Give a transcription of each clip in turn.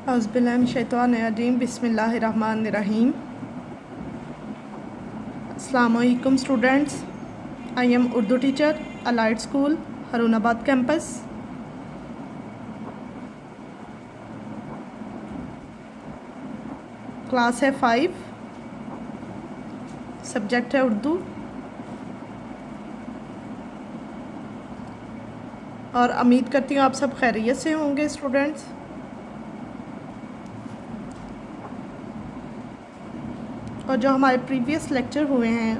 औज़ुबिल्लाहिमिनश्शैतानिर्रजीम बिस्मिल्लाहिर्रहमानिर्रहीम। अस्सलाम वालेकुम students, I am Urdu teacher Allied school Harunabad campus. Class है 5, सब्जेक्ट है उर्दू। और उम्मीद करती हूँ आप सब खैरियत से होंगे स्टूडेंट्स। और जो हमारे प्रीवियस लेक्चर हुए हैं,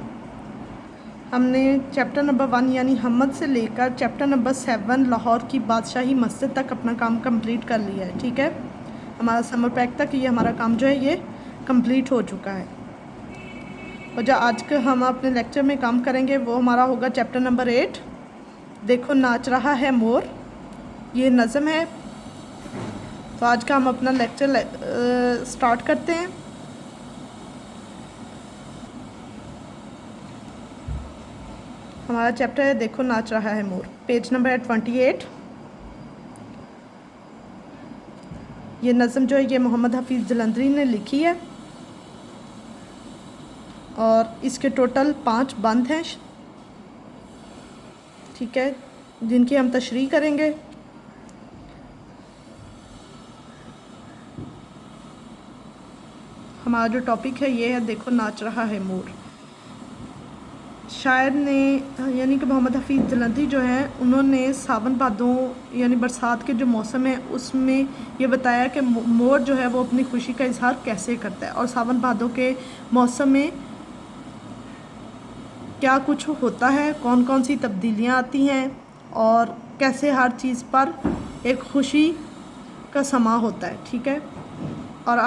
हमने चैप्टर नंबर 1 यानी हमद से लेकर चैप्टर नंबर 7 लाहौर की बादशाही मस्जिद तक अपना काम कंप्लीट कर लिया है। ठीक है, हमारा समर पैक तक ये हमारा काम जो है ये कंप्लीट हो चुका है। और जो आज का हम अपने लेक्चर में काम करेंगे वो हमारा होगा चैप्टर नंबर 8, देखो नाच रहा है मोर। ये नज़म है। तो आज का हम अपना लेक्चर स्टार्ट करते हैं। हमारा चैप्टर है देखो नाच रहा है मोर, पेज नंबर है 28। ये नज़म जो है ये मोहम्मद हफीज़ जलंधरी ने लिखी है और इसके टोटल 5 बंद हैं। ठीक है, जिनकी हम तशरीह करेंगे। हमारा जो टॉपिक है ये है देखो नाच रहा है मोर। शायर ने यानी कि मोहम्मद हफीज़ जलंधरी जो है उन्होंने सावन भादों यानी बरसात के जो मौसम है उसमें ये बताया कि मोर जो है वो अपनी खुशी का इजहार कैसे करता है और सावन भादों के मौसम में क्या कुछ होता है, कौन कौन सी तब्दीलियाँ आती हैं और कैसे हर चीज़ पर एक खुशी का समा होता है। ठीक है, और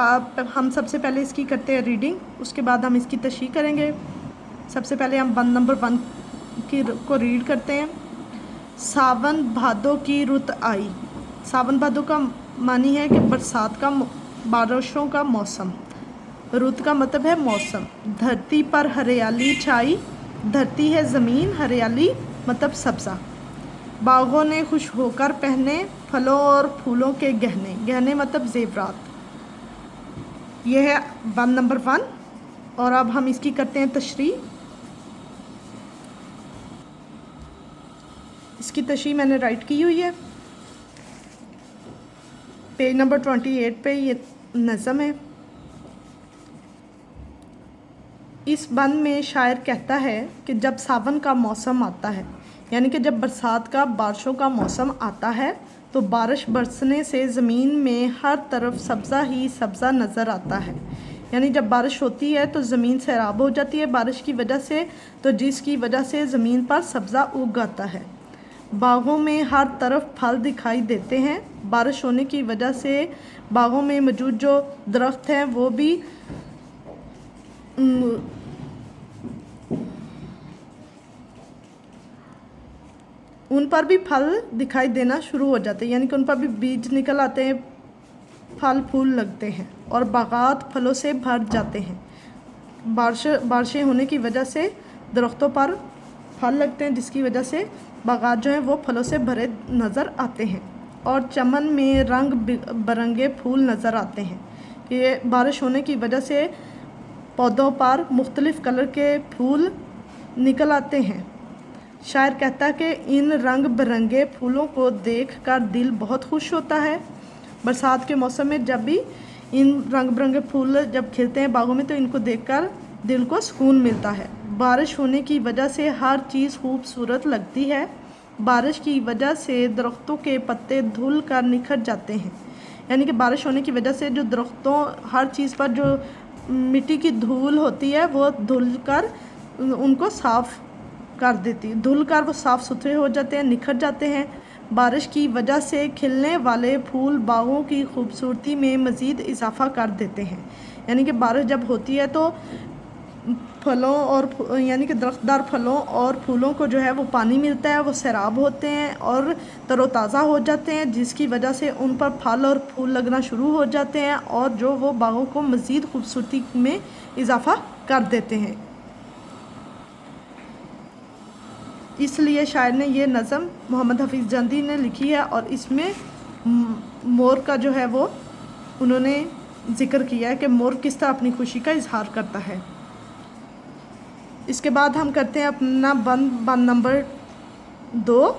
हम सबसे पहले इसकी करते हैं रीडिंग, उसके बाद हम इसकी तशरीह करेंगे। सबसे पहले हम बंद नंबर 1 को रीड करते हैं। सावन भादों की रुत आई। सावन भादों का मानी है कि बरसात का, बारिशों का मौसम। रुत का मतलब है मौसम। धरती पर हरियाली छाई। धरती है ज़मीन, हरियाली मतलब सब्ज़ा। बागों ने खुश होकर पहने फलों और फूलों के गहने। गहने मतलब ज़ेवरात। यह है बंद नंबर 1। और अब हम इसकी करते हैं तशरीह। इसकी तशरीह मैंने राइट की हुई है। पेज नंबर 28 पे ये नज़म है। इस बंद में शायर कहता है कि जब सावन का मौसम आता है, यानी कि जब बरसात का, बारिशों का मौसम आता है तो बारिश बरसने से ज़मीन में हर तरफ सब्ज़ा ही सब्ज़ा नज़र आता है। यानी जब बारिश होती है तो ज़मीन सैराब हो जाती है बारिश की वजह से, तो जिसकी वजह से ज़मीन पर सब्ज़ा उग आता है। बागों में हर तरफ फल दिखाई देते हैं। बारिश होने की वजह से बागों में मौजूद जो दरख्त हैं वो भी उन पर भी फल दिखाई देना शुरू हो जाते हैं, यानी कि उन पर भी बीज निकल आते हैं, फल फूल लगते हैं और बागात फलों से भर जाते हैं। बारिशें होने की वजह से दरख्तों पर फल लगते हैं, जिसकी वजह से बागात जो हैं वो फलों से भरे नज़र आते हैं और चमन में रंग बिरंगे फूल नज़र आते हैं। ये बारिश होने की वजह से पौधों पर मुख्तलिफ़ कलर के फूल निकल आते हैं। शायर कहता है कि इन रंग बिरंगे फूलों को देखकर दिल बहुत खुश होता है। बरसात के मौसम में जब भी इन रंग बिरंगे फूल जब खिलते हैं बागों में तो इनको देखकर दिल को सुकून मिलता है। बारिश होने की वजह से हर चीज़ खूबसूरत लगती है। बारिश की वजह से दरख्तों के पत्ते धुल कर निखर जाते हैं, यानी कि बारिश होने की वजह से जो दरख्तों, हर चीज़ पर जो मिट्टी की धूल होती है वो धुल कर उनको साफ़ कर देती है। धुल कर वो साफ़ सुथरे हो जाते हैं, निखर जाते हैं। बारिश की वजह से खिलने वाले फूल बागों की खूबसूरती में मज़ीद इजाफ़ा कर देते हैं। यानी कि बारिश जब होती है तो फलों और यानी कि दरख्तदार फलों और फूलों को जो है वो पानी मिलता है, वो सैराब होते हैं और तरोताज़ा हो जाते हैं, जिसकी वजह से उन पर फल और फूल लगना शुरू हो जाते हैं और जो वो बागों को मज़ीद खूबसूरती में इजाफ़ा कर देते हैं। इसलिए शायर ने ये नज़म मोहम्मद हफीज़ जलंधरी ने लिखी है और इसमें मोर का जो है वो उन्होंने जिक्र किया है कि मोर किस तरह अपनी खुशी का इजहार करता है। इसके बाद हम करते हैं अपना बंद नंबर 2।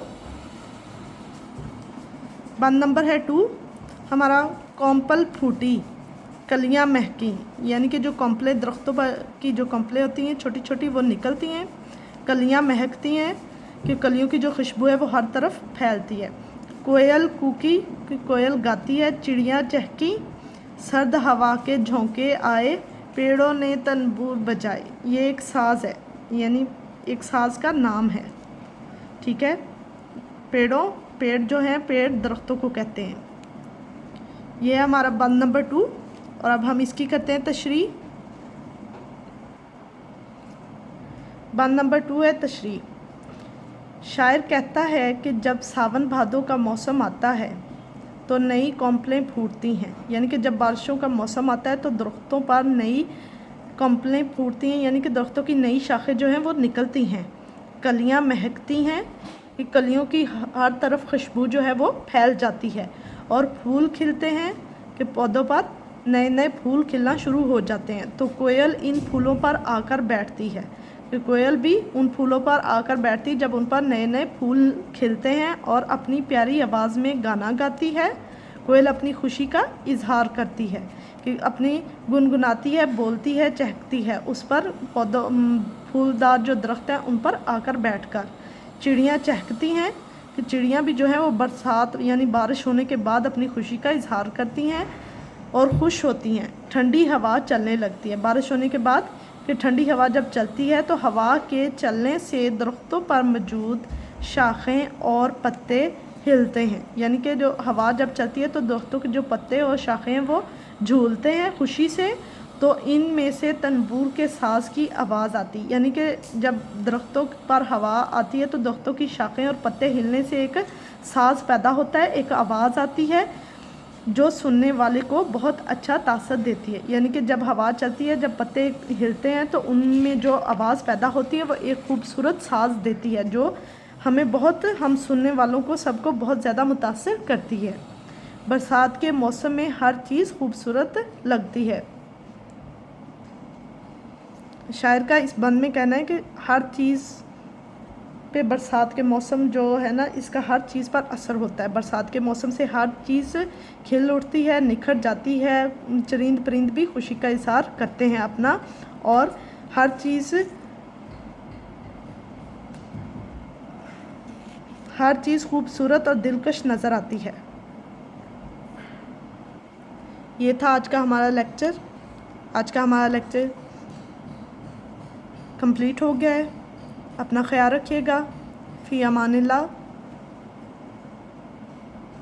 बंद नंबर है 2 हमारा। कॉम्पल फूटी कलियां महकी, यानी कि जो कॉम्पले दरख्तों पर की जो कॉम्पले होती हैं छोटी छोटी वो निकलती हैं, कलियां महकती हैं कि कलियों की जो खुशबू है वो हर तरफ फैलती है। कोयल कूकी कि कोयल गाती है, चिड़िया चहकी, सर्द हवा के झोंके आए, पेड़ों ने तंबूर बजाए। ये एक साज़ है, यानी एक साज़ का नाम है। ठीक है, पेड़ जो हैं पेड़ दरख्तों को कहते हैं। ये है हमारा बंद नंबर 2। और अब हम इसकी करते हैं तशरीह। बंद नंबर 2 है तशरीह। शायर कहता है कि जब सावन भादों का मौसम आता है तो नई कॉम्पलें फूटती हैं, यानी कि जब बारिशों का मौसम आता है तो दरख्तों पर नई कॉम्पलें फूटती हैं, यानी कि दरख्तों की नई शाखें जो हैं वो निकलती हैं। कलियां महकती हैं कि कलियों की हर तरफ खुशबू जो है वो फैल जाती है। और फूल खिलते हैं कि पौधों पर नए नए फूल खिलना शुरू हो जाते हैं। तो कोयल इन फूलों पर आकर बैठती है, कि कोयल भी उन फूलों पर आकर बैठती जब उन पर नए नए फूल खिलते हैं और अपनी प्यारी आवाज़ में गाना गाती है। कोयल अपनी खुशी का इजहार करती है कि अपनी गुनगुनाती है, बोलती है, चहकती है उस पर पौधों फूलदार जो दरख्त हैं उन पर आकर बैठकर। चिड़ियाँ चहकती हैं कि चिड़ियाँ भी जो है वो बरसात यानी बारिश होने के बाद अपनी खुशी का इजहार करती हैं और खुश होती हैं। ठंडी हवा चलने लगती है बारिश होने के बाद, कि ठंडी हवा जब चलती है तो हवा के चलने से दरख्तों पर मौजूद शाखें और पत्ते हिलते हैं, यानी कि जो हवा जब चलती है तो दरख्तों के जो पत्ते और शाखें हैं वो झूलते हैं खुशी से। तो इनमें से तंबूर के साज़ की आवाज़ आती, यानी कि जब दरख्तों पर हवा आती है तो दरख्तों की शाखें और पत्ते हिलने से एक साज़ पैदा होता है, एक आवाज़ आती है जो सुनने वाले को बहुत अच्छा तासर देती है। यानी कि जब हवा चलती है, जब पत्ते हिलते हैं तो उनमें जो आवाज़ पैदा होती है वो एक खूबसूरत साज़ देती है जो हमें बहुत, हम सुनने वालों को सबको बहुत ज़्यादा मुतासिर करती है। बरसात के मौसम में हर चीज़ खूबसूरत लगती है। शायर का इस बंद में कहना है कि हर चीज़ पे बरसात के मौसम जो है ना, इसका हर चीज़ पर असर होता है। बरसात के मौसम से हर चीज़ खिल उठती है, निखर जाती है। चरिंद परिंद भी खुशी का इज़हार करते हैं अपना, और हर चीज़ खूबसूरत और दिलकश नज़र आती है। ये था आज का हमारा लेक्चर। आज का हमारा लेक्चर कंप्लीट हो गया है। अपना ख्याल रखिएगा। फ़ी अमानिल्लाह।